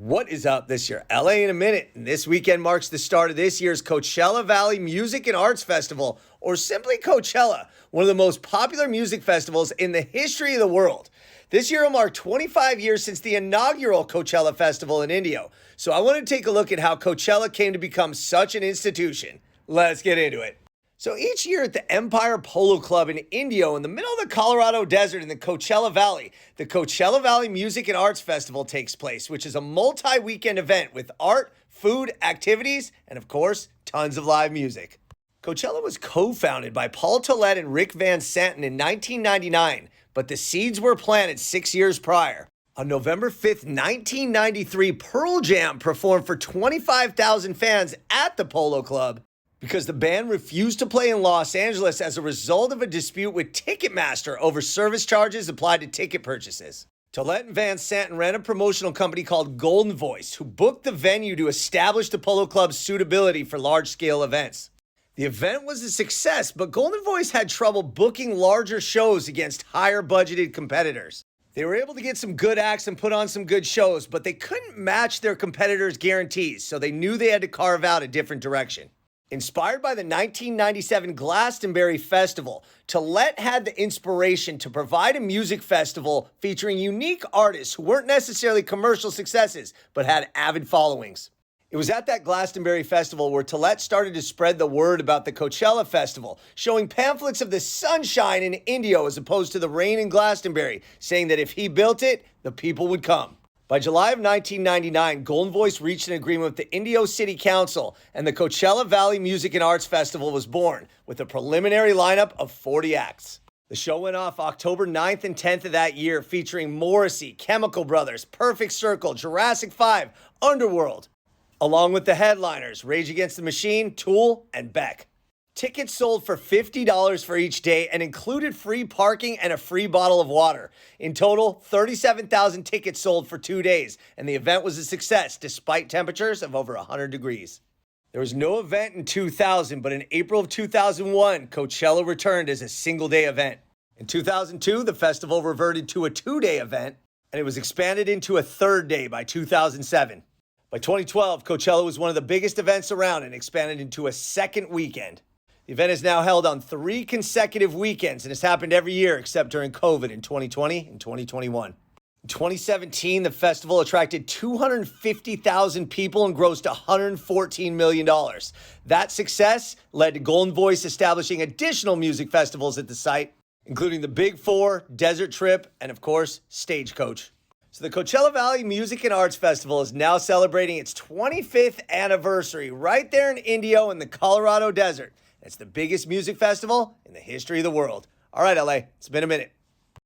What is up? This year, LA in a minute, and this weekend marks the start of this year's Coachella Valley Music and Arts Festival, or simply Coachella, one of the most popular music festivals in the history of the world. This year will mark 25 years since the inaugural Coachella Festival in Indio, so I want to take a look at how Coachella came to become such an institution. Let's get into it. So each year at the Empire Polo Club in Indio, in the middle of the Colorado Desert in the Coachella Valley, the Coachella Valley Music and Arts Festival takes place, which is a multi-weekend event with art, food, activities, and of course, tons of live music. Coachella was co-founded by Paul Tollett and Rick Van Santen in 1999, but the seeds were planted 6 years prior. On November 5th, 1993, Pearl Jam performed for 25,000 fans at the Polo Club, because the band refused to play in Los Angeles as a result of a dispute with Ticketmaster over service charges applied to ticket purchases. Tollett and Van Santen ran a promotional company called Golden Voice, who booked the venue to establish the Polo Club's suitability for large-scale events. The event was a success, but Golden Voice had trouble booking larger shows against higher-budgeted competitors. They were able to get some good acts and put on some good shows, but they couldn't match their competitors' guarantees, so they knew they had to carve out a different direction. Inspired by the 1997 Glastonbury Festival, Tollett had the inspiration to provide a music festival featuring unique artists who weren't necessarily commercial successes, but had avid followings. It was at that Glastonbury Festival where Tollett started to spread the word about the Coachella Festival, showing pamphlets of the sunshine in Indio as opposed to the rain in Glastonbury, saying that if he built it, the people would come. By July of 1999, Golden Voice reached an agreement with the Indio City Council, and the Coachella Valley Music and Arts Festival was born, with a preliminary lineup of 40 acts. The show went off October 9th and 10th of that year, featuring Morrissey, Chemical Brothers, Perfect Circle, Jurassic 5, Underworld, along with the headliners, Rage Against the Machine, Tool, and Beck. Tickets sold for $50 for each day and included free parking and a free bottle of water. In total, 37,000 tickets sold for 2 days, and the event was a success despite temperatures of over 100 degrees. There was no event in 2000, but in April of 2001, Coachella returned as a single-day event. In 2002, the festival reverted to a 2-day event, and it was expanded into a 3rd day by 2007. By 2012, Coachella was one of the biggest events around and expanded into a 2nd weekend. The event is now held on 3 consecutive weekends and has happened every year except during COVID in 2020 and 2021. In 2017, the festival attracted 250,000 people and grossed $114 million. That success led to Golden Voice establishing additional music festivals at the site, including the Big Four, Desert Trip, and of course, Stagecoach. So the Coachella Valley Music and Arts Festival is now celebrating its 25th anniversary right there in Indio in the Colorado Desert. It's the biggest music festival in the history of the world. All right, LA, it's been a minute.